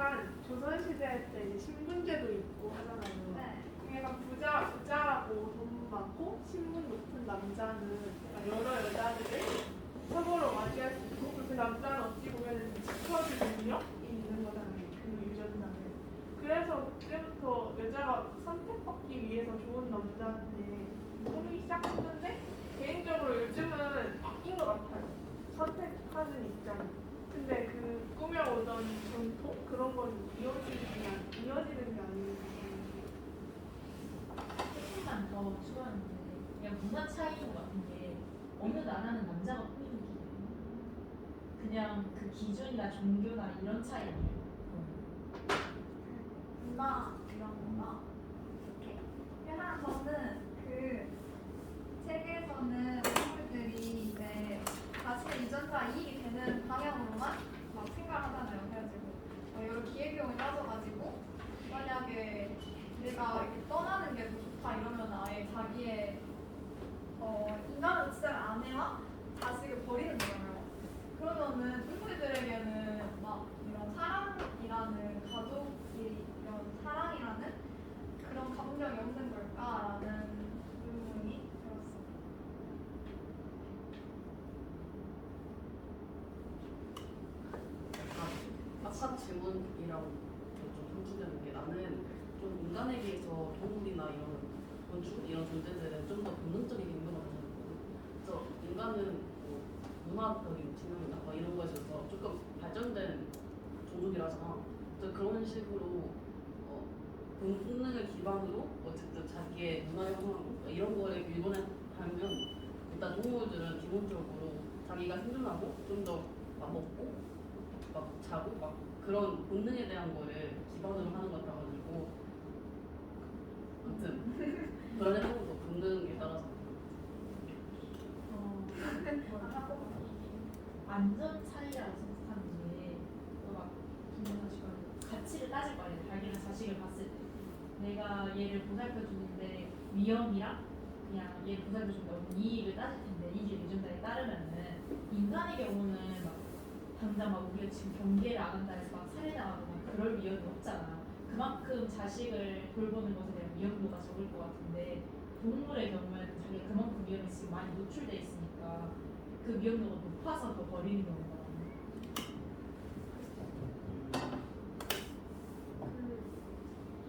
약간 조선시대 때 이제 신분제도 있고 하잖아요. 네. 약간 부자라고 돈 많고 신분 높은 남자는 약간 여러 여자들을 서로로 맞이할 수 있고 그 남자는 어찌 보면 지켜줄 능력이 있는 거잖아요. 그 유전자는. 그래서 그때부터 여자가 선택받기 위해서 좋은 남자한테 꾸미기 시작했는데 개인적으로 요즘은 바뀐 것 같아요. 선택하는 입장. 근데 그 꾸며오던 전통 그런 건 이어지는 게 아니고. 조금만 더 추가하는데 그냥 문화 차이인 것 같은 게 어느 나라는 남자가 꾸미는 기준이에요. 그냥 그 기준이나 종교나 이런 차이 아니에요. 문화 이런 거나 이렇게. 그냥 저는 그 책에서는 인물들이 이제 자신의 유전자 이익이 되는 방향으로만 막 생각을 하잖아요. 그래가지고 여러 기회비용을 따져가지고 만약에 내가 이렇게 떠나는 게 더 좋다 이러면 아예 자기의 인간으로 치자는 아내와 자식을 버리는 거잖아요. 그러면은 인물들에게는 막 이런 사랑이라는 가족이 이런 사랑이라는 그런 감정이 없는 걸까라는 의문이 들었어요. 아까 질문이랑 좀 상충되는 게 나는 좀 인간에 비해서 동물이나 이런 곤충 이런 존재들은 좀 더 본능적인 행동을 하는 거거든. 그래서 인간은 뭐 문화적인 지능이나 막 이런 거에 있어서 조금 발전된 종족이라잖아. 그래서 그런 식으로 본능을 기반으로 어쨌든 자기의 문화 형성 이런 거를 일본에 하면 일단 동물들은 기본적으로 자기가 생존하고 좀 더 먹고 막 자고 막 그런 본능에 대한 거를 기반으로 하는 것 같아가지고 아무튼 그런 행동도 본능에 따라서 완전 차이라고 생각하는 게 막 가치를 따질 거 아니에요. 자기랑 자식을 봤을 때 내가 얘를 보살펴 주는데 위험이랑 그냥 얘를 보살펴 준다고 이익을 따질 텐데 이게 유전자에 따르면은 인간의 경우는 막 당장 막 우리가 지금 경계를 안 한다 해서 막 살해당하고 막 그럴 위험이 없잖아. 그만큼 자식을 돌보는 것에 대한 위험도가 적을 것 같은데 동물의 경우에는 자기가 그만큼 위험에 지금 많이 노출돼 있으니까 그 위험도가 높아서 더 버리는 경우가 많아요.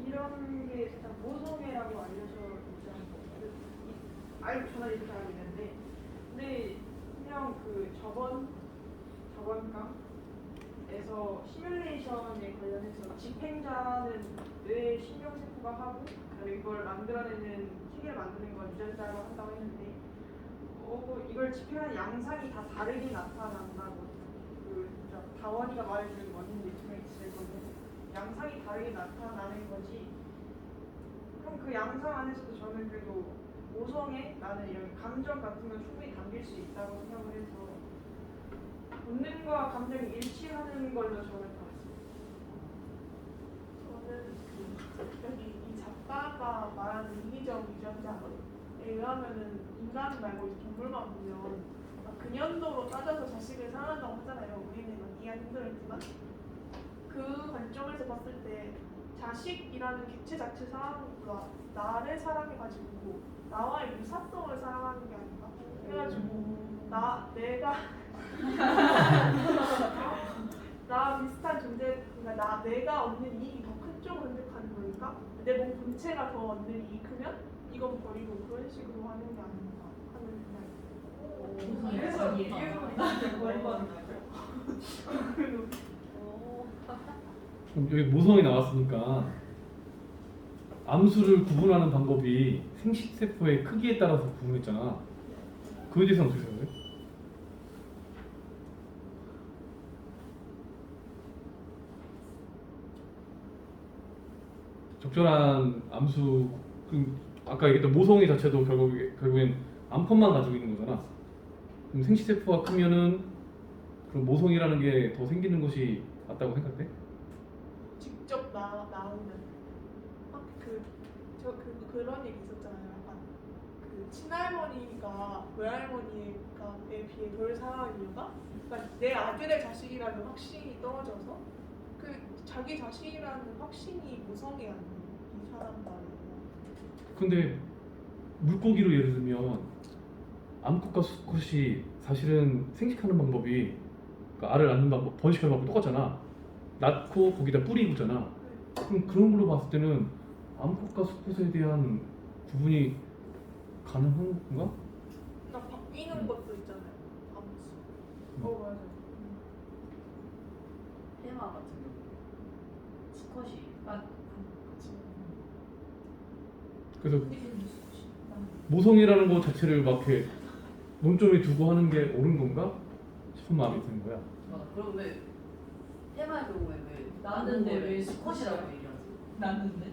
이런 게 일단 모성애라고 알려져 있지 않고 알고 저는 이렇게 알고 있는데 근데 그냥 그 저번강에서 시뮬레이션에 관련해서 집행자는 뇌 신경세포가 하고 그다음에 이걸 만들어내는 체계를 만드는 건 유전자로 한다고 했는데 이걸 집행하는 양상이 다 다르게 나타난다고 그 다원이가 말해주는 원인 리플렉스일 건데 양상이 다르게 나타나는 거지. 그럼 그 양상 안에서도 저는 그래도 모성애 나는 이런 감정 같은 건 충분히 담길 수 있다고 생각을 해서 본능과 감정이 일치하는 걸로 저는 봤습니다. 저는 여기 이 작가가 말하는 이기적 유전자에 의하면은 인간 말고 이제 동물만 보면 근연도로 따져서 자식을 사랑한다고 하잖아요. 우리는 이해하기 힘들었지만 그 관점에서 봤을 때 자식이라는 객체 자체 사랑보다 나를 사랑해가지고 나와의 유사성을 사랑하는 게 아닌가 해가지고 내가 나 비슷한 존재, 그러니까 내가 얻는 이익이 더 큰 쪽으로 선택하는 거니까 내 몸 본체가 더 얻는 이익이 크면 이건 버리고 그런 식으로 하는 게 아닌가 하는 생각이 그래서 이유로 그럼 여기 모성이 나왔으니까 암수를 구분하는 방법이 생식세포의 크기에 따라서 구분했잖아. 그거에 대해서 어떻게 생각해? 적절한 암수, 아까 얘기했던 모성애 자체도 결국엔 암컷만 가지고 있는 거잖아. 그럼 생식세포가 크면은 그럼 모성이라는 게 더 생기는 것이 맞다고 생각해? 직접 나오는 그런 얘기 있었잖아요. 약간 그 친할머니가 외할머니에 비해 덜 사랑하는 이유가 그러니까 내 아들의 자식이라는 확신이 떨어져서 그 자기 자신이라는 확신이 모성이 아닌 이 사람 말이야. 근데 물고기로 예를 들면 암컷과 수컷이 사실은 생식하는 방법이 그러니까 알을 낳는 방법, 번식하는 방법이 똑같잖아. 낳고 거기다 뿌리고잖아. 그럼 그런 걸로 봤을 때는 암컷과 수컷에 대한 구분이 가능한 건가? 나 바뀌는 것도 있잖아요. 암수. 맞아. 테마 같은 경우 수컷이 그래서 모성이라는 것 자체를 막 이렇게 논점에 두고 하는 게 옳은 건가 싶은 마음이 드는 거야. 맞아. 그럼 왜 테마의 경우에 왜 나는데 왜 수컷이라고 얘기하지? 났는데?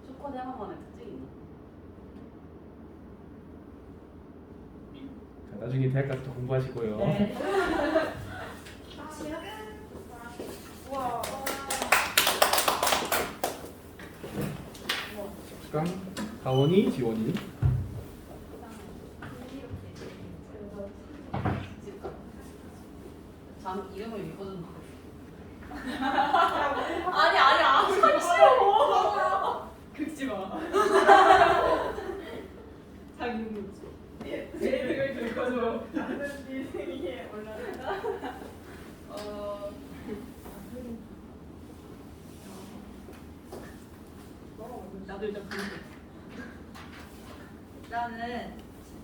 수컷 해마만의 특징이 있나? 자, 나중에 대학 가서 또 공부하시고요. 네. 우와. 깡, 다원이, 지원이. 잠 이름을 읽어준 아니 하기 싫어. 긁지 마. 자기 눈치. 내 생을 긁어줘. 나는 네 생에 올라간다. 나도 일단 그런데. 일단은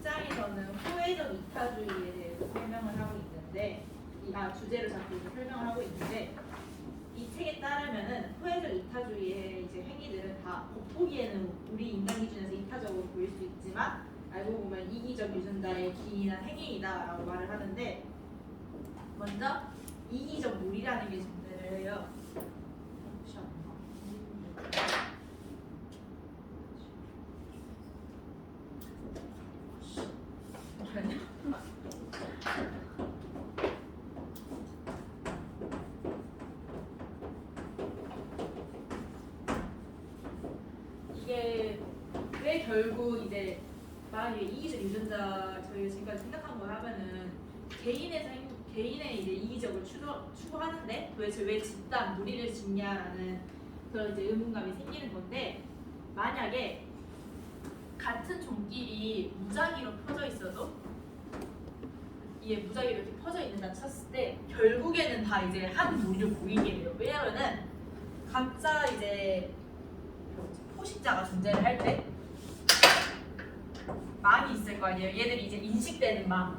10장에서는 후회적 이타주의에 대해서 설명을 하고 있는데 주제를 잡고 이제 설명을 하고 있는데 이 책에 따르면은 후회적 이타주의의 이제 행위들은 다 겉보기에는 우리 인간 기준에서 이타적으로 보일 수 있지만 알고 보면 이기적 유전자의 기인한 행위이다라고 말을 하는데 먼저 이기적 무리라는 게 존재를 해요. 이게 왜 결국 이제 만약에 이기적 유전자 저희가 지금까지 생각한 거 하면은 개인의 이제 이기적을 추구하는데 도대체 왜 집단 무리를 짓냐라는 그런 이제 의문감이 생기는 건데 만약에 같은 종끼리 무작위로 퍼져 있어도 이게 무작위로 이렇게 퍼져 있는다 쳤을 때 결국에는 다 이제 한 무리로 모이게 돼요. 왜냐면은 각자 이제 포식자가 존재를 할 때 망이 있을 거 아니에요. 얘들이 이제 인식되는 망이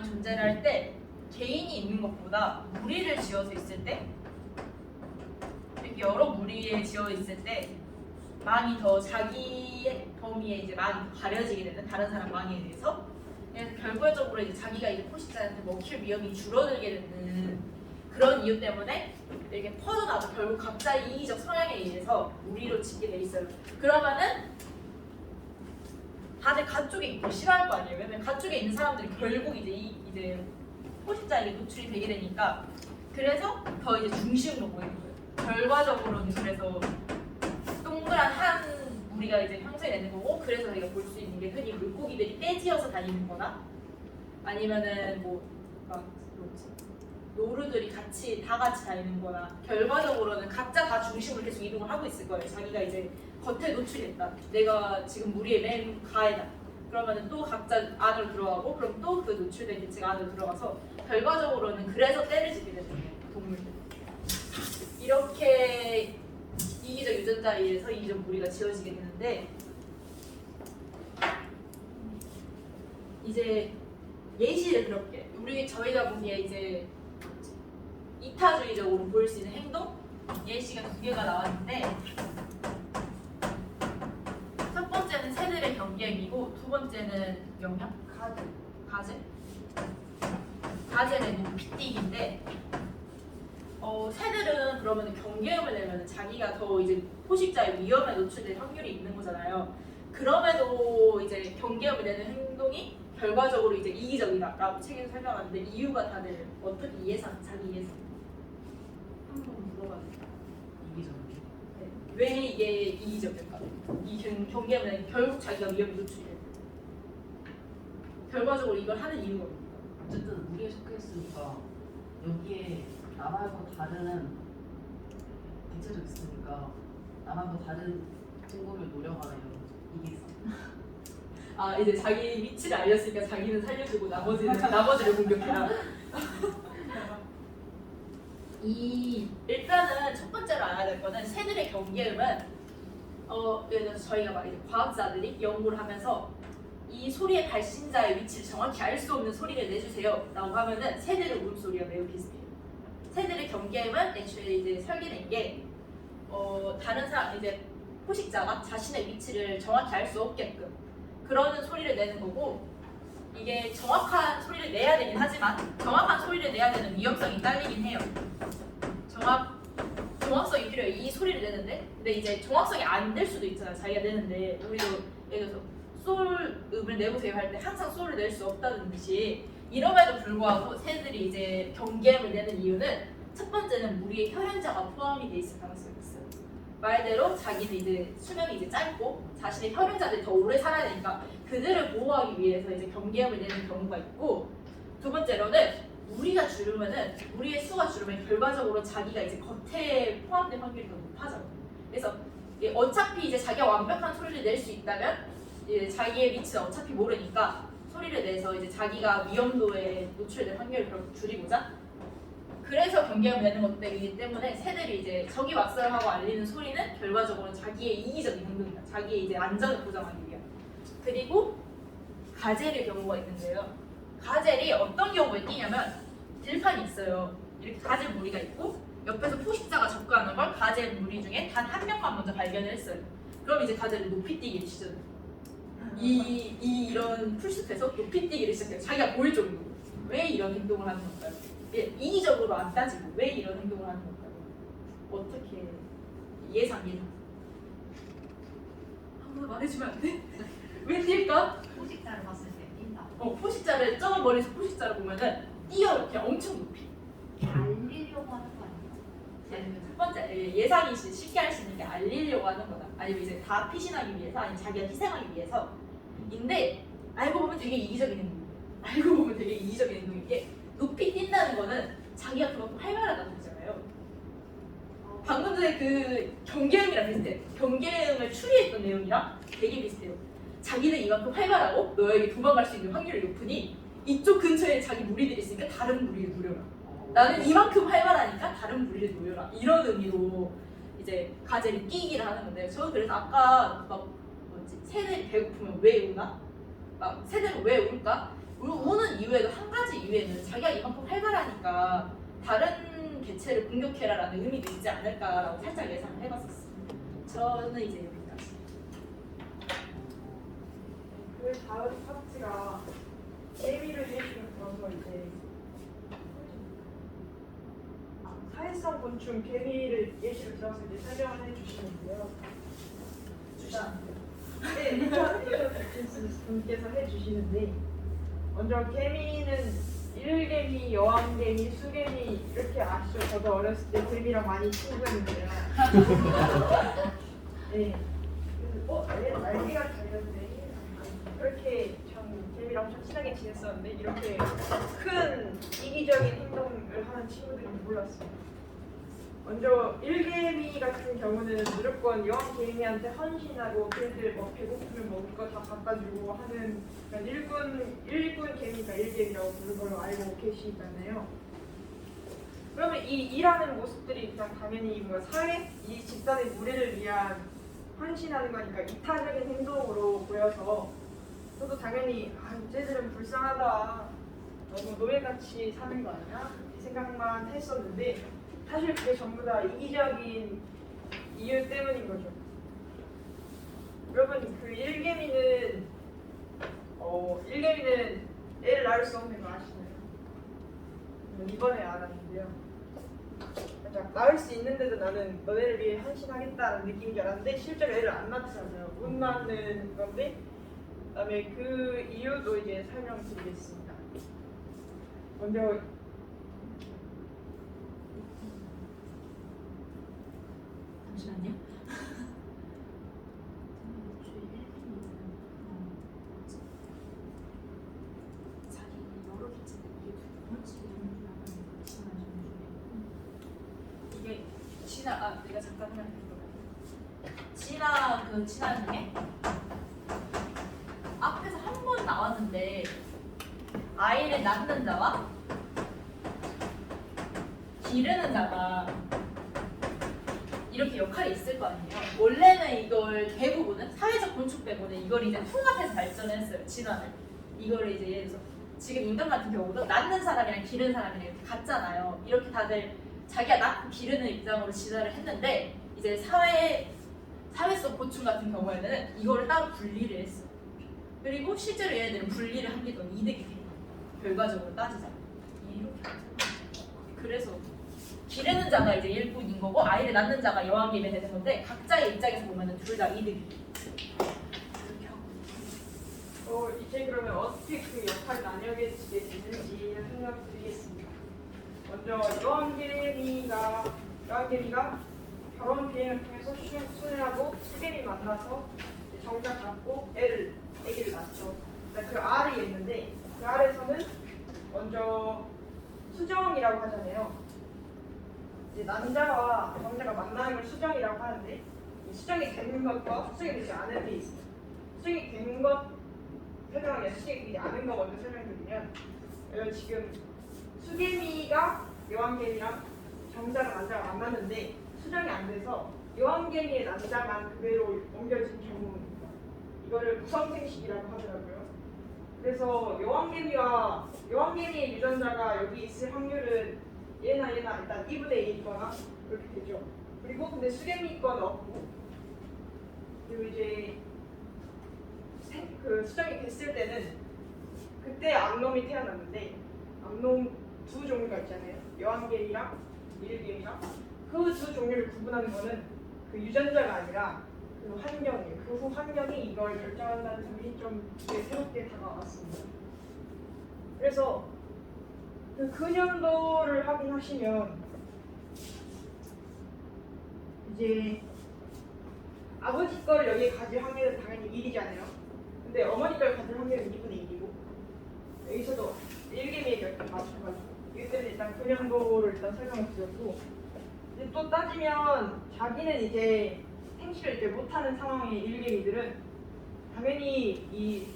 존재를 할 때 개인이 있는 것보다 무리를 지어서 있을 때 이렇게 여러 무리에 지어 있을 때 망이 더 자기 범위에 이제 망이 더 가려지게 되는 다른 사람 망에 대해서 그래서 결과적으로 이제 자기가 이제 포식자한테 먹힐 위험이 줄어들게 되는 그런 이유 때문에 이렇게 퍼져나가서 결국 각자의 이기적 성향에 의해서 무리로 짓게 돼 있어요. 그러면은 다들 가쪽에 있기 싫어할 거 아니에요. 왜냐면 가쪽에 있는 사람들이 결국 이제 포식자에게 노출이 되게 되니까 그래서 더 이제 중심으로 보이는 거예요. 결과적으로는 그래서 동그란 한 무리가 이제 형성이 되는 거고 그래서 저희가 볼 수 있는 게 흔히 물고기들이 떼지어서 다니는 거나 아니면은 막 노루들이 다 같이 다니는 거나 결과적으로는 각자 다 중심으로 계속 이동을 하고 있을 거예요. 자기가 이제 겉에 노출됐다. 내가 지금 무리의 맨 가에다. 그러면은 또 각자 안으로 들어가고 그럼 또 그 노출된 개체가 안으로 들어가서 결과적으로는 그래서 떼를 짓게 되는 거예요. 동물들. 이렇게 이기적 유전자에 의해서 이기적 무리가 지어지게 되는데 이제 예시를 들어볼게요. 저희가 보기에 이제 이타주의적으로 보일 수 있는 행동 예시가 2개가 나왔는데 첫 번째는 새들의 경계이고 두 번째는 영양? 가젤의 높이뛰기인데 새들은 그러면 경계음을 내면 자기가 더 이제 포식자의 위험에 노출될 확률이 있는 거잖아요. 그럼에도 이제 경계음을 내는 행동이 결과적으로 이제 이기적이다라고 책에서 설명하는데 이유가 다들 어떻게 자기 예상 한번 물어봐주세요. 이기적이죠. 네. 왜 이게 이기적일까? 이 경계음을 내는 결국 자기가 위험에 노출이 돼. 결과적으로 이걸 하는 이유가 뭡니까? 어쨌든 무리에 속해 있으니까 여기에 나말고 다른 대체적 있으니까 나말고 다른 친구를 노려가라 이런 이게 있어. 아 이제 자기 위치를 알렸으니까 자기는 살려주고 나머지를 공격해라. 일단은 첫 번째로 알아야 될 거는 새들의 경계음은 예를 들어서 저희가 막 이제 과학자들이 연구를 하면서 이 소리의 발신자의 위치를 정확히 알 수 없는 소리를 내주세요라고 하면은 새들의 울음소리가 매우 비슷해요. 새들의 경계음은 애초에 이제 설계된 게 다른 사람 이제 포식자가 자신의 위치를 정확히 알 수 없게끔 그러는 소리를 내는 거고 이게 정확한 소리를 내야 되긴 하지만 정확한 소리를 내야 되는 위험성이 딸리긴 해요. 정확성이 필요해요. 이 소리를 내는데 근데 이제 정확성이 안 될 수도 있잖아요. 자기가 내는데 우리도 예를 들어서 솔음을 내보세요 할 때 항상 솔을 낼 수 없다는 듯이 이럼에도 불구하고 새들이 이제 경계음을 내는 이유는 첫 번째는 우리의 혈연자가 포함이 돼 있을 가능성이 있어요. 말대로 자기는 이제 수명이 이제 짧고 자신의 혈연자들이 더 오래 살아야 되니까 그들을 보호하기 위해서 이제 경계음을 내는 경우가 있고 두 번째로는 우리가 줄으면은 우리의 수가 줄으면 결과적으로 자기가 이제 겉에 포함될 확률이 더 높아져요. 그래서 어차피 이제 자기가 완벽한 소리를 낼 수 있다면 이제 자기의 위치는 어차피 모르니까 소리를 내서 이제 자기가 위험도에 노출될 확률을 그렇게 줄이고자 그래서 경계음을 내는 것들이기 때문에 새들이 이제 적이 왔어요 하고 알리는 소리는 결과적으로 자기의 이기적인 행동이다. 자기의 이제 안전을 보장하기 위한. 그리고 가젤의 경우가 있는데요. 가젤이 어떤 경우에 뛰냐면 들판이 있어요. 이렇게 가젤 무리가 있고 옆에서 포식자가 접근하는 걸 가젤 무리 중에 단 한 명만 먼저 발견을 했어요. 그럼 이제 가젤을 높이 뛰기를 시작해요. 이런 풀숲에서 높이 뛰기를 시작해요. 자기가 보일 정도로. 왜 이런 행동을 하는 걸까요? 이기적으로 안 따지고 왜 이런 행동을 하는 걸까요? 어떻게 예상. 한번 말해주면 안 돼? 왜 뛸까? 포식자를 봤을 때 뛴다. 포식자를 저 멀리서 포식자를 보면은 뛰어 이렇게 엄청 높이. 알리려고 하는 거 아닌가? 첫 번째 예상이 쉽게 할 수 있는 게 알리려고 하는 거다. 아니면 이제 다 피신하기 위해서 아니면 자기가 희생하기 위해서인데 알고 보면 되게 이기적인 행동. 알고 보면 되게 이기적인 행동인 게 높이 뛴다는 거는 자기가 그만큼 활발하다는 거잖아요. 방금 전에 그 경계음이랑 비슷해. 경계음을 추리했던 내용이랑 되게 비슷해요. 자기는 이만큼 활발하고 너에게 도망갈 수 있는 확률이 높으니 이쪽 근처에 자기 무리들이 있으니까 다른 무리를 노려라. 나는 이만큼 활발하니까 다른 무리를 노려라. 이런 의미로 이제 가젤이 뛰기를 하는 건데요. 저는 그래서 아까 막 새들이 배고프면 왜 우나? 막 새들은 왜 울까? 우는 이유에도 한 가지 이유에는 자기가 이만큼 활발하니까 다른 개체를 공격해라라는 의미도 있지 않을까라고 살짝 예상을 해봤었어요. 저는 이제 여기까지. 그 다음 파트가 개미를 예시로 들어서 이제 사회성 곤충 개미를 예시로 들어서 이제 설명을 해주시는데요. 네, 리처드 분께서 해주시는데 먼저 개미는 일개미, 여왕개미, 수개미 이렇게 아시죠? 저도 어렸을 때 개미랑 많이 친구였는데요. 네. 그래서 날개가 달렸네. 이렇게 참 개미랑 참 친하게 지냈었는데 이렇게 큰 이기적인 행동을 하는 친구들은 몰랐어요. 먼저 일개미 같은 경우는 무조건 여왕개미한테 헌신하고 걔들 뭐 배고프면 먹을 거 다 갖다 주고 하는 일군 개미가 일개미라고 부르는 걸로 알고 계시잖아요. 그러면 이 일하는 모습들이 그냥 당연히 뭔가 사회, 이 집단의 무리를 위한 헌신하는 거니까 이타적인 행동으로 보여서 저도 당연히 쟤들은 불쌍하다, 너무 노예같이 사는 거 아니야? 이 생각만 했었는데 사실 그게 전부 다 이기적인 이유 때문인 거죠. 여러분 그 일개미는 애를 낳을 수 없는 거 아시나요? 이번에 알았는데요. 살짝 낳을 수 있는데도 나는 너네를 위해 헌신하겠다는 느낌인 줄 알았는데 실제로 애를 안 낳잖아요. 못 낳는 건데 그다음에 그 이유도 이제 설명드리겠습니다. 먼저 잠시만요. 자기 여러 개체들 이게 두 번째 연구하는 시간을 좀 내가 잠깐 하면 진화 중에 앞에서 한 번 나왔는데 아이를 낳는 자와 기르는 자가 이렇게 역할이 있을 거 아니에요. 원래는 이걸 대부분은 사회적 건축 빼고는 이걸 이제 통합해서 발전했어요. 진화를. 이거를 이제 예를 들어서 지금 인간 같은 경우도 낳는 사람이랑 기르는 사람이랑 이렇게 같잖아요. 이렇게 다들 자기가 낳고 기르는 입장으로 진화를 했는데 이제 사회성 고충 같은 경우에는 이거를 따로 분리를 했어. 그리고 실제로 얘네들은 분리를 한 게 더 이득이 돼요. 결과적으로 따지자. 이렇게. 그래서 기르는 자가 이제 일꾼인 거고 아이를 낳는 자가 여왕님이 되는 건데 각자의 입장에서 보면은 둘 다 이득이. 이렇게 하고. 이제 그러면 어떻게 그 역할이 나뉘어지게 되는지 설명드리겠습니다. 먼저 여왕개미가 결혼 비행을 통해서 수행하고 수개미 만나서 정작 갖고 아기를 낳죠. 그 R이 있는데 그 R에서는 먼저 수정이라고 하잖아요. 이제 남자와 여자가 만나는 걸 수정이라고 하는데 이 수정이 되는 것과 수정이 되지 않은 게 있어요. 수정이 된 것 설명하기 위해서 수정이 되지 않은 거 먼저 설명드리면 지금 수개미가 여왕개미랑 정자가 남자가 만났는데 수정이 안 돼서 여왕개미의 남자만 그대로 옮겨진 경우입니다. 이거를 무성생식이라고 하더라고요. 그래서 여왕개미의 유전자가 여기 있을 확률은 얘나 일단 2분의 1이거나 그렇게 되죠. 그리고 근데 수개미 건 없고 그리고 이제 그 수정이 됐을 때는 그때 암놈이 태어났는데 암놈 두 종류가 있잖아요. 여왕개미랑 일개미랑 그 두 종류를 구분하는 거는 그 유전자가 아니라 그 환경이에요. 그 후 환경이 이걸 결정한다는 점이 좀 새롭게 다가왔습니다. 그래서 그 근연도를 확인하시면 이제 아버지 거를 여기에 가질 확률은 당연히 1이잖아요. 근데 어머니 걸 가질 확률은 2분의 1이고 여기서도 일개미의 결과 맞춰가지고 이기 때문에 일단 근연도를 일단 설명을 드렸고 이제 또 따지면 자기는 이제 생식을 이제 못하는 상황의 일개미들은 당연히 이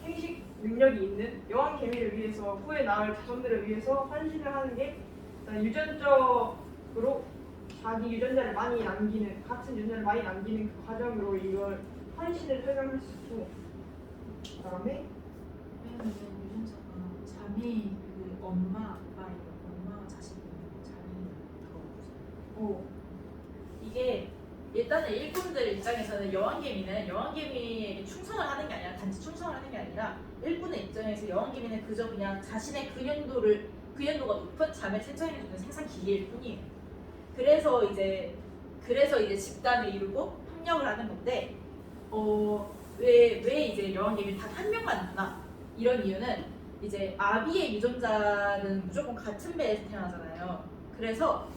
생식 능력이 있는 여왕개미를 위해서 후에 낳을 자손들을 위해서 헌신을 하는 게 유전적으로 자기 유전자를 많이 남기는 같은 유전자를 많이 남기는 그 과정으로 이걸 헌신을 설명할 수 있고 그다음에 유전자가 자매 그 엄마 아빠예요. 엄마가 자식이고 자매가 이게 일단은 일꾼들 입장에서는 여왕개미에게 충성을 하는 게 아니라 단지 충성을 하는 게 아니라 일꾼의 입장에서 여왕개미는 그저 그냥 자신의 근연도가 높은 자매를 생산해주는 생산 기계일 뿐이에요. 그래서 이제 집단을 이루고 협력을 하는 건데 왜 이제 여왕개미 단 한 명만 낳나? 이런 이유는 이제 아비의 유전자는 무조건 같은 배에서 태어나잖아요. 그래서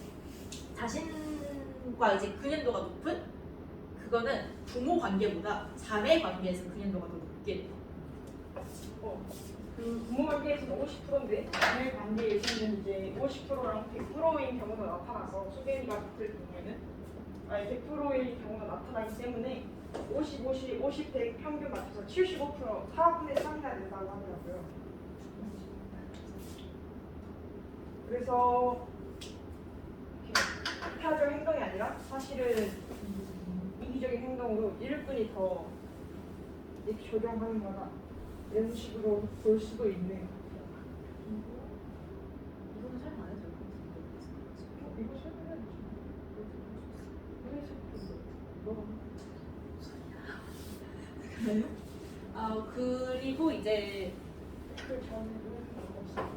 자신과 이제 근연도가 높은 그거는 부모 관계보다 자매 관계에서 근연도가 더 높게 돼요. 그 부모 관계에서는 50%인데 자매 관계에서는 이제 50%랑 100%인 경우가 나타나서 수개미가 붙을 경우에는 100%의 경우가 나타나기 때문에 50, 100 평균 맞춰서 75% 4분의 3이나 된다고 하더라고요. 그래서 이타적 행동이 아니라 사실은 이기적인 행동으로 일꾼이 더 이렇게 조정하는 거다 이런 식으로 볼 수도 있네요. 이거는 설명 안 해도 될것 같은데. 이거 설명해야지. 그리고 이제 그 전에는 없어요.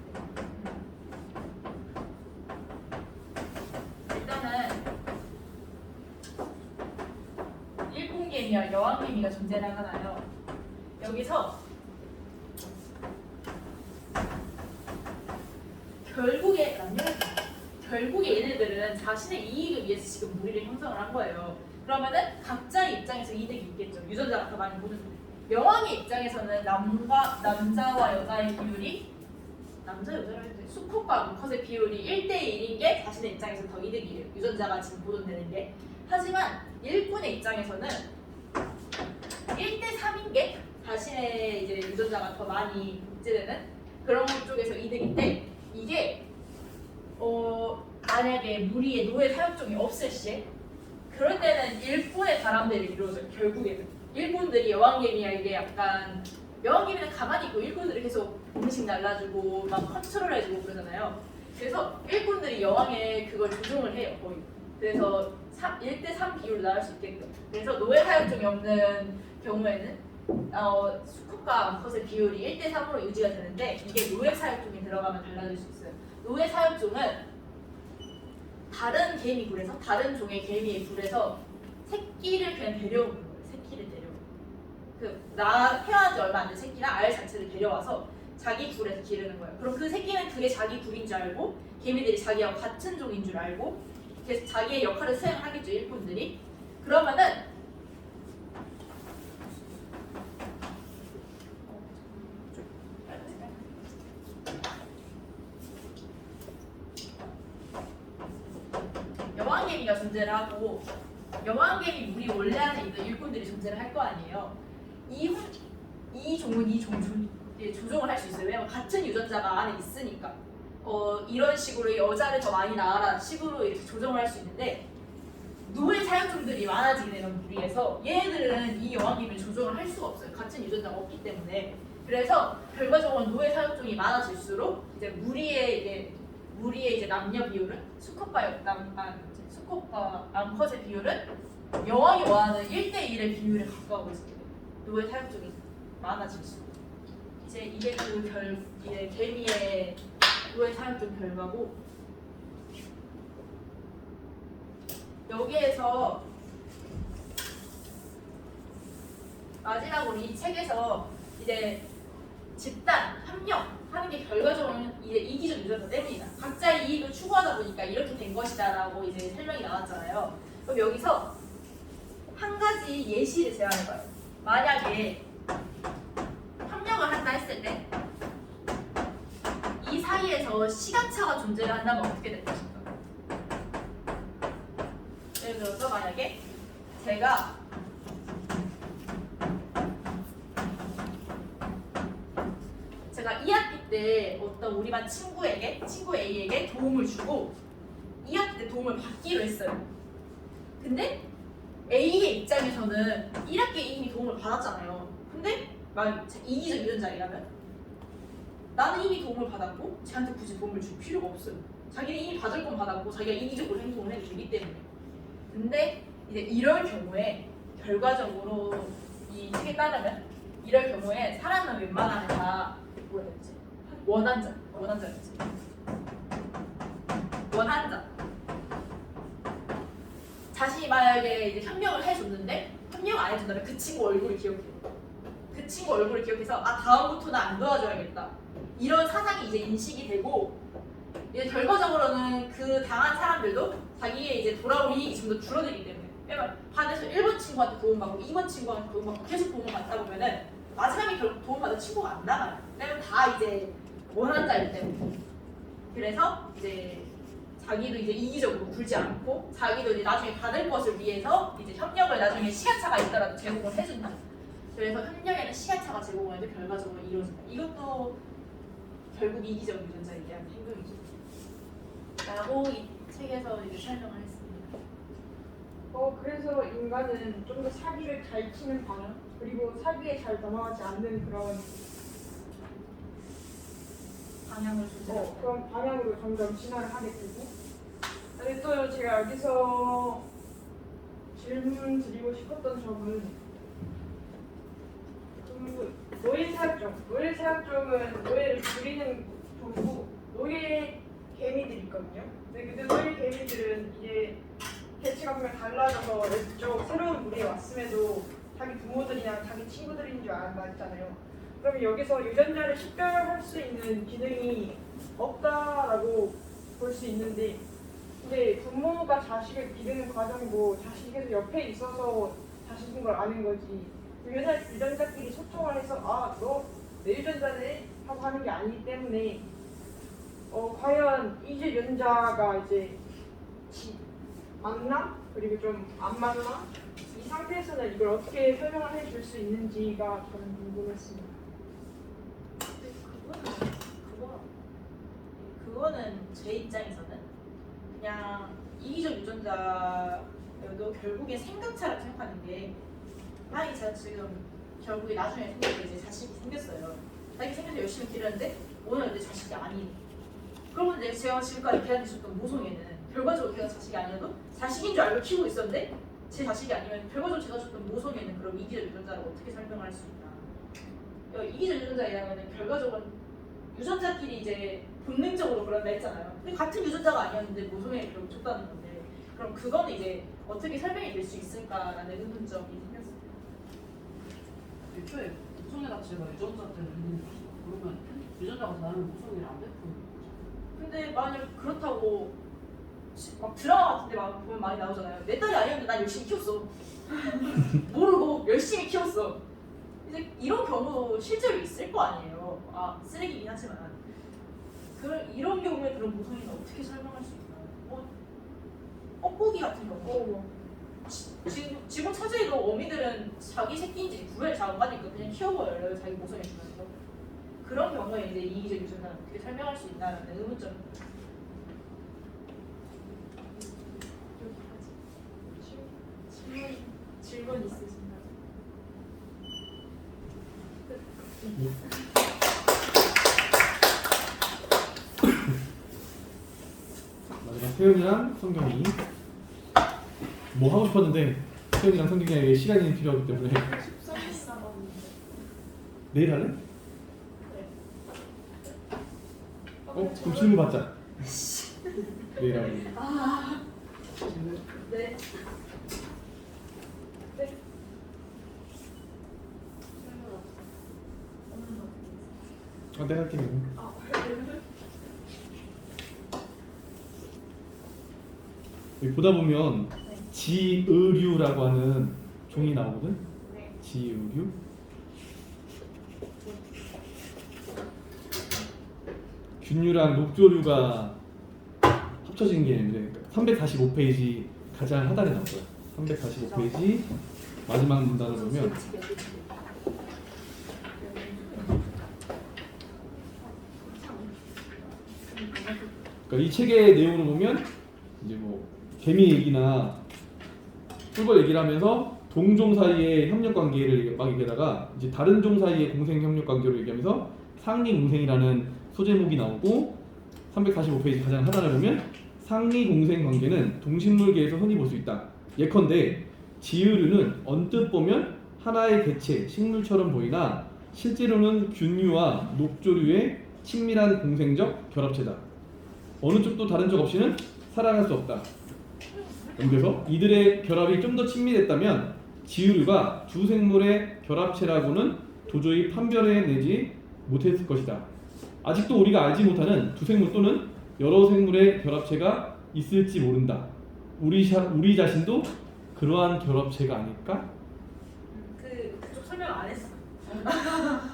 일단은 일꾼개미와 여왕개미가 존재를 하잖아요. 여기서 결국에 얘네들은 자신의 이익을 위해서 지금 무리를 형성을 한 거예요. 그러면은 각자의 입장에서 이득이 있겠죠. 유전자가 더 많이 보는. 여왕의 입장에서는 남자와 여자의 비율이 남자 여자로 해도 돼. 수컷과 암컷의 비율이 1대1인 게 자신의 입장에서 더 이득이래요. 유전자가 지금 보존되는 게. 하지만 일꾼의 입장에서는 1대3인 게 자신의 이제 유전자가 더 많이 복제되는 그런 것 쪽에서 이득인데 이게 만약에 무리의 노예 사육종이 없을 시에 그럴 때는 일꾼의 바람대로 이루어져요. 결국에는 일꾼들이 여왕개미에게 약간 여왕개미는 가만히 있고 일꾼들이 계속 음식 날라주고 막 컨트롤해주고 그러잖아요. 그래서 일꾼들이 여왕의 그걸 조종을 해요 거의. 그래서 1대3 비율로 나올 수 있게끔. 그래서 노예 사육종이 없는 경우에는 수컷과 암컷의 비율이 1대3으로 유지가 되는데 이게 노예 사육종이 들어가면 달라질 수 있어요. 노예 사육종은 다른 개미 굴에서 다른 종의 개미의 굴에서 새끼를 그냥 데려오는 거예요. 새끼를 데려오는. 태어난 지 얼마 안 된 새끼나 알 자체를 데려와서 자기 굴에서 기르는 거예요. 그럼 그 새끼는 그게 자기 굴인 줄 알고 개미들이 자기와 같은 종인 줄 알고 계속 자기의 역할을 수행하겠죠 일꾼들이. 그러면은 여왕개미가 존재를 하고 여왕개미 무리 원래 안에 있는 일꾼들이 존재를 할 거 아니에요. 이 종은 이 종 조종을 할 수 있어요. 왜냐면 같은 유전자가 안에 있으니까. 이런 식으로 여자를 더 많이 낳아라 식으로 이렇게 조정을 할 수 있는데 노예 사육종들이 많아지게 되는 무리에서 얘네들은 이 여왕개미를 조정을 할 수가 없어요. 같은 유전자가 없기 때문에. 그래서 결과적으로 노예 사육종이 많아질수록 이제 무리의 이제 남녀 비율은 수컷과 암컷의 비율은 여왕이 원하는 1대1의 비율에 가까워져 있어요. 노예 사육종이 많아질수록. 이제 이게 이제 개미의 노예 사육종 결과고 여기에서 마지막으로 이 책에서 이제 집단 협력하는 게 결과적으로는 이제 이기적 유전자 때문이다. 각자의 이익을 추구하다 보니까 이렇게 된 것이다라고 이제 설명이 나왔잖아요. 그럼 여기서 한 가지 예시를 제안해봐요. 만약에 협력을 한다 했을 때 이 사이에서 시간차가 존재를 한다면 어떻게 될 것인가? 예를 들어서 만약에 제가 제가 2학기 때 어떤 우리 반 친구 A에게 도움을 주고 2학기 때 도움을 받기로 했어요. 근데 A의 입장에서는 1학기에 이미 도움을 받았잖아요. 근데 만약 이기적 유전자이라면 나는 이미 도움을 받았고 쟤한테 굳이 도움을 줄 필요가 없어요. 자기는 이미 받을 건 받았고 자기가 이기적으로 행동을 해도 되기 때문에. 근데 이제 이럴 경우에 결과적으로 이 책에 따르면 이럴 경우에 사람은 웬만하면 다 뭐라 해야 되지? 원한자. 자신이 만약에 이제 협력을 해줬는데 협력 안 해준다면 그 친구 얼굴을 기억해요. 그 친구 얼굴을 기억해서 다음부터는 안 도와줘야겠다. 이런 사상이 이제 인식이 되고 이제 결과적으로는 그 당한 사람들도 자기의 이제 돌아올 이익이 좀 더 줄어들기 때문에 왜냐면 반에서 1번 친구한테 도움받고 2번 친구한테 도움받고 계속 도움을 받다 보면은 마지막에 결국 도움받은 친구가 안 남아요. 왜냐면 다 이제 원한자이기 때문에. 그래서 이제 자기도 이제 이기적으로 굴지 않고 자기도 이제 나중에 받을 것을 위해서 이제 협력을 나중에 시간차가 있더라도 제공을 해준다. 그래서 협력에는 시간차가 제공을 해도 결과적으로 이루어진다. 이것도 결국 이기적 유전자에 대한 행동이죠. 라고 이 책에서 이제 설명을 했습니다. 그래서 인간은 좀 더 사기를 잘 치는 방향 그리고 사기에 잘 넘어가지 않는 그런 방향을 주죠. 그런 방향으로 점점 진화를 하게 되고. 근데 또 제가 여기서 질문 드리고 싶었던 점은 노예 사육종은 노예를 부리는 종이고 노예 개미들이 있거든요. 근데 노예 개미들은 이제 개체가 보면 달라져서 왼쪽 새로운 무리에 왔음에도 자기 부모들이나 자기 친구들인 줄 알았잖아요. 그러면 여기서 유전자를 식별할 수 있는 기능이 없다라고 볼 수 있는데 근데 부모가 자식을 기르는 과정이고 자식이 계속 옆에 있어서 자식인 걸 아는 거지 유전자끼리 소통을 해서 너 내 유전자네 하고 하는 게 아니기 때문에 과연 이주 유전자가 이제 맞나? 그리고 좀 안 맞나? 이 상태에서는 이걸 어떻게 설명을 해줄 수 있는지가 저는 궁금했습니다. 그거는 제 입장에서는 그냥 이기적 유전자여도 결국에 생각차라고 생각하는 게 만약에 제가 지금 결국에 나중에 생각해 이제 자식이 생겼어요. 자식이 생겨서 열심히 기르는데 오늘 내 자식이 아니네. 그러면 이제 제가 지금까지 기다리셨던 모성애는 결과적으로 걔가 자식이 아니어도 자식인 줄 알고 키우고 있었는데 제 자식이 아니면 결과적으로 제가 줬던 모성애는 그럼 이기적 유전자를 어떻게 설명할 수 있나? 이기적 유전자라면 결과적으로 유전자끼리 이제 본능적으로 그런다 했잖아요. 근데 같은 유전자가 아니었는데 모성애를 결국 줬다는 건데 그럼 그거는 이제 어떻게 설명이 될 수 있을까라는 의문점이 생겼어요. 애초에 모성애 자체가 유전자 때문에 있는 거죠. 그러면 유전자가 다르면 모성애를 안 베푸는 거죠. 근데 만약 그렇다고 막 드라마 같은데 막 보면 많이 나오잖아요. 내 딸이 아니었는데 난 열심히 키웠어. 모르고 열심히 키웠어. 이제 이런 경우 실제로 있을 거 아니에요. 아 쓰레기긴 하지만 이런 경우에 그런 모성애는 어떻게 설명할 수 있나요? 뻐꾸기 같은 경우. 지금 차제도 어미들은 자기 새끼인지 구별 잘 안 가니까 그냥 키워버려요. 자기 모성애 주면서. 그런 경우에 이제 이기적 유전자는 어떻게 설명할 수 있나라는 의문점이 있어요. 질문 있으신가요? 마지막 태연이랑 성경이 뭐 하고 싶었는데 태연이랑 성경이에게 시간이 필요하기 때문에 내일 할래? 그럼 질문 받자. 내일 하고. 네. 내가 할게. 여기 보다 보면 지의류라고 하는 종이 나오거든. 지의류. 균류랑 녹조류가 합쳐진 게 있는데 345페이지 가장 하단에 나올 거야. 345페이지 마지막 문단을 보면 그러니까 이 책의 내용을 보면 이제 뭐 개미 얘기나 꿀벌 얘기를 하면서 동종 사이의 협력 관계를 막 얘기하다가 이제 다른 종 사이의 공생 협력 관계로 얘기하면서 상리 공생이라는 소제목이 나오고 345페이지 가장 하단을 보면 상리 공생 관계는 동식물계에서 흔히 볼 수 있다. 예컨대 지의류는 언뜻 보면 하나의 개체, 식물처럼 보이나 실제로는 균류와 녹조류의 친밀한 공생적 결합체다. 어느 쪽도 다른 쪽 없이는 살아갈 수 없다. 그래서 이들의 결합이 좀 더 친밀했다면 지의류가 두 생물의 결합체라고는 도저히 판별해내지 못했을 것이다. 아직도 우리가 알지 못하는 두 생물 또는 여러 생물의 결합체가 있을지 모른다. 우리 자신도 그러한 결합체가 아닐까? 그쪽 설명 안 했어.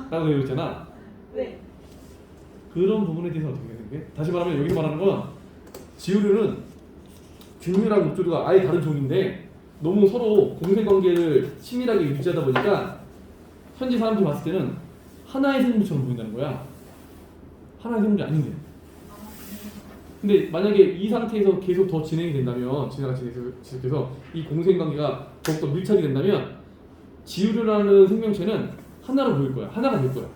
라고 되어 있잖아. 네. 그런 부분에 대해서 어떻게 생각해? 다시 말하면 여기서 말하는 건 지우류는 균류랑 목조류가 아예 다른 종인데 너무 서로 공생관계를 친밀하게 유지하다 보니까 현지 사람들이 봤을 때는 하나의 생물처럼 보인다는 거야. 하나의 생물이 아닌데. 근데 만약에 이 상태에서 계속 더 진행이 된다면 진화가 지속돼서 이 공생관계가 더욱더 밀착이 된다면 지우류라는 생명체는 하나로 보일 거야. 하나가 될 거야.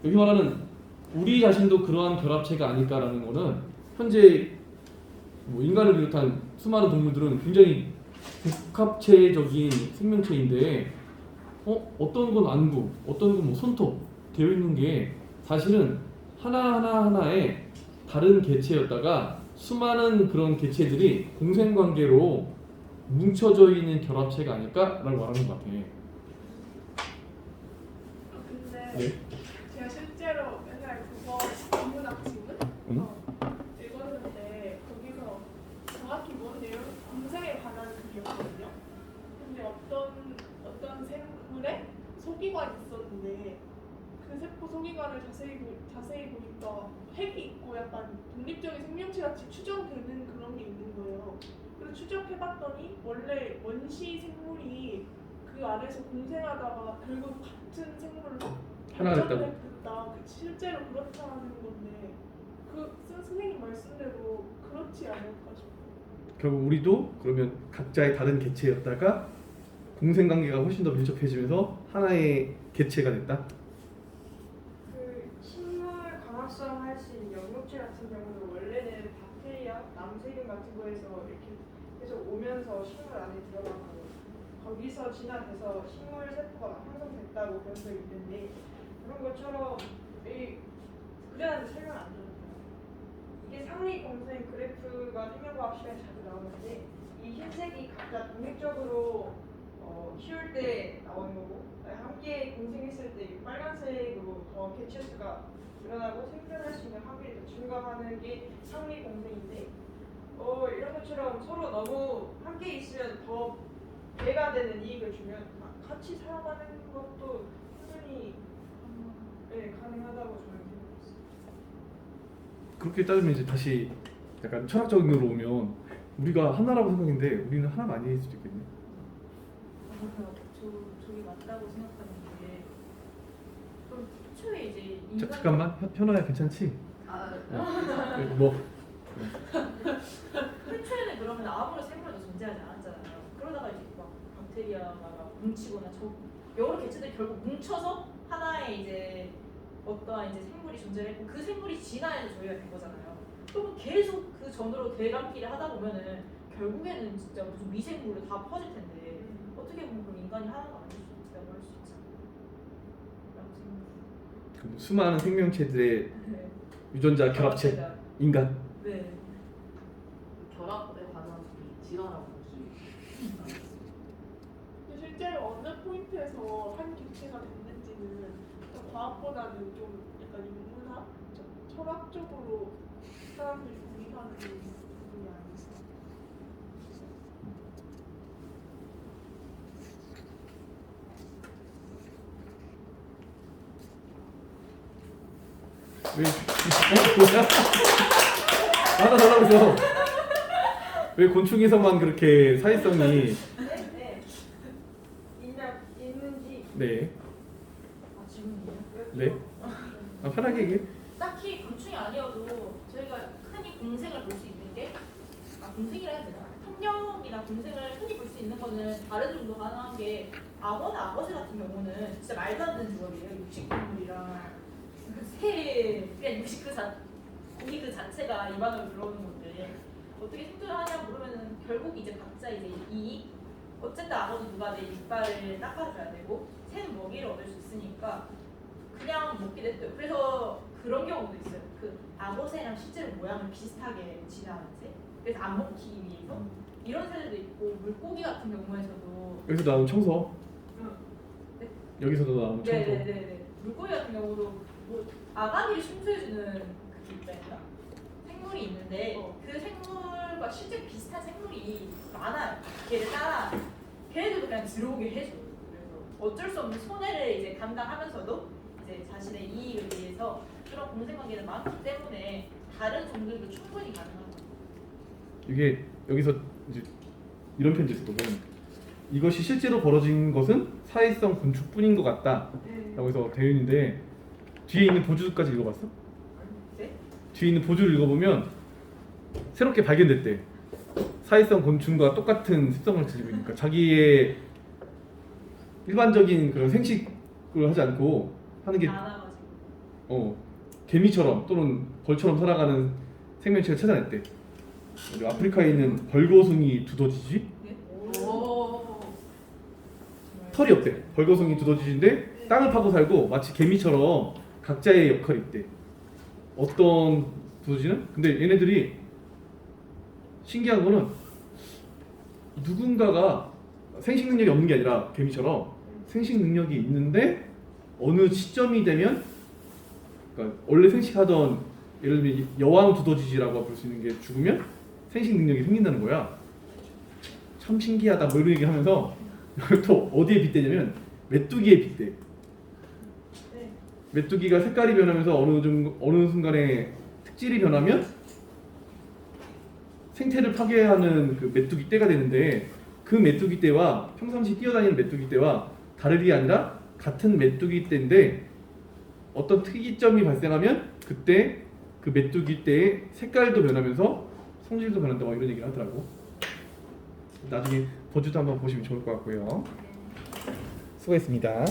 여기 말하는 우리 자신도 그러한 결합체가 아닐까라는 거는 현재 뭐 인간을 비롯한 수많은 동물들은 굉장히 복합체적인 생명체인데 어떤 건 안구, 어떤 건 뭐 손톱 되어 있는 게 사실은 하나의 다른 개체였다가 수많은 그런 개체들이 공생관계로 뭉쳐져 있는 결합체가 아닐까라고 말하는 것 같아. 근데 네? 제가 실제로 옛날 그거 인문학 지문 응? 읽었는데 거기서 정확히 뭔 내용 공생에 관한 그게였거든요. 근데 어떤 생물에 소기관이 있었는데 그 세포 소기관을 자세히 보니까 핵이 있고 약간 독립적인 생명체 같이 추정되는 그런 게 있는 거예요. 그래서 추적해봤더니 원래 원시 생물이 그 안에서 공생하다가 결국 같은 생물로 하나가 발전을 했다. 실제로 그렇다는 건데 그 선생님 말씀대로 그렇지 않을까 싶어요. 결국 우리도 그러면 각자의 다른 개체였다가 공생관계가 훨씬 더 밀접해지면서 하나의 개체가 됐다. 그 식물 광합성 할 수 있는 영역체 같은 경우는 원래는 박테리아, 남세균 같은 거에서 이렇게 계속 오면서 식물 안에 들어가고 거기서 진화돼서 식물 세포가 형성됐다고 그런 적 있는데 그런 것처럼 이 그래야지 설명 안 되는 거예요. 이게 상리 공생 그래프가 생명과학 시간에 자주 나오는데 이 흰색이 각자 독립적으로 키울 때 나오는 거고 함께 공생했을 때 이 빨간색으로 더 개체 수가 늘어나고 생존할 수 있는 확률이 더 증가하는 게 상리 공생인데 이런 것처럼 서로 너무 함께 있으면 더 배가 되는 이익을 주면 같이 살아가는 것도 충분히 가능하다고 저는 생각했어요. 그렇게 따지면 이제 다시 약간 철학적으로 오면 우리가 하나라고 생각했는데 우리는 하나가 아닐 수도 있겠네. 저게 맞다고 생각하는 게 그럼 태초에 이제 인간 잠깐만 현아야 괜찮지? 뭐 태초에는 그러면 아무런 생물도 존재하지 않았잖아요. 그러다가 이제 막 박테리아가 막 뭉치거나 여러 개체들이 결국 뭉쳐서 하나의 이제 어떠한 이제 생물이 존재했고 그 생물이 진화해서 저희가 된 거잖아요. 그럼 계속 그 전으로 대감기를 하다 보면은 결국에는 진짜 무슨 미생물로 다 퍼질 텐데 어떻게 보면 그럼 인간이 하나가 아닐 수 있다고 할 수 있잖아요. 라고 생각해요. 수많은 생명체들의 네. 유전자 결합체 인간. 네. 결합에 관한 진화라고 볼 수 있어요. 근데 실제로 어느 포인트에서 한 개체가 됐는지는 좀 과학보다는 좀 약간 인문학, 좀 철학적으로 사람들이 고민하는 부분이 아닐까. 왜? 뭐야? 하나 달라고 줘. 왜 곤충에서만 그렇게 사회성이? 네. 있는지. 네. 아 질문이에요? 네. 편하게 얘기해. 딱히 곤충이 아니어도 저희가 흔히 공생을 볼 수 있는 게 공생이라 해야 되나? 협력이나 공생을 흔히 볼 수 있는 거는 다른 정도 가능한 게 악어나 악어새 같은 경우는 진짜 말도 안 되는 직업이에요. 육식동물이랑 그냥 고기 그 자체가 입안으로 들어오는 건데 어떻게 생존하냐 물으면은 결국 이제 각자 이제 이익 어쨌든 악어도 누가 내 이빨을 닦아줘야 되고 새는 먹이를 얻을 수 있으니까 그냥 먹게 됐대요. 그래서 그런 경우도 있어요. 그 악어새랑 실제로 모양을 비슷하게 진화하는 새. 그래서 안 먹히기 위해서 이런 새들도 있고 물고기 같은 경우에서도 여기서 나온 청소. 네? 여기서도 나온 청소. 네네네. 물고기 같은 경우도 뭐 아가미를 침투해주는 그게 있다니까 생물이 있는데 그 생물과 실제 비슷한 생물이 많아요. 걔를 따라 걔네들도 그냥 들어오게 해줘. 그래서 어쩔 수 없는 손해를 이제 감당하면서도 이제 자신의 이익을 위해서 그런 공생관계는 많기 때문에 다른 종들도 충분히 가능하다. 이게 여기서 이제 이런 편지 있었거든. 이것이 실제로 벌어진 것은 사회성 곤충뿐인 것 같다라고 해서 되어 있는데 뒤에 있는 보주까지 읽어봤어? 네? 뒤에 있는 보주를 읽어보면 새롭게 발견됐대. 사회성 곤충과 똑같은 습성을 가지고 있으니까 자기의 일반적인 그런 생식을 하지 않고 하는 게 많아가지고. 개미처럼 또는 벌처럼 살아가는 생명체를 찾아냈대. 우리 아프리카에 있는 벌거숭이 두더지지? 오. 털이 없대. 벌거숭이 두더지인데 땅을 파고 살고 마치 개미처럼 각자의 역할이 있대. 어떤 두더지는? 근데 얘네들이 신기한 거는 누군가가 생식 능력이 없는 게 아니라 개미처럼 생식 능력이 있는데 어느 시점이 되면 그러니까 원래 생식하던 예를 들면 여왕 두더지라고 볼 수 있는 게 죽으면 생식 능력이 생긴다는 거야. 참 신기하다 뭐 이런 얘기 하면서 또 어디에 빗대냐면 메뚜기에 빗대. 네. 메뚜기가 색깔이 변하면서 어느 순간에 특질이 변하면 생태를 파괴하는 그 메뚜기 떼가 되는데 그 메뚜기 떼와 평상시 뛰어다니는 메뚜기 떼와 다른 게 아니라 같은 메뚜기 떼인데 어떤 특이점이 발생하면 그때 그 메뚜기 떼의 색깔도 변하면서 성질도 변한다 막 이런 얘기를 하더라고. 나중에 버즈도 한번 보시면 좋을 것 같고요. 수고했습니다.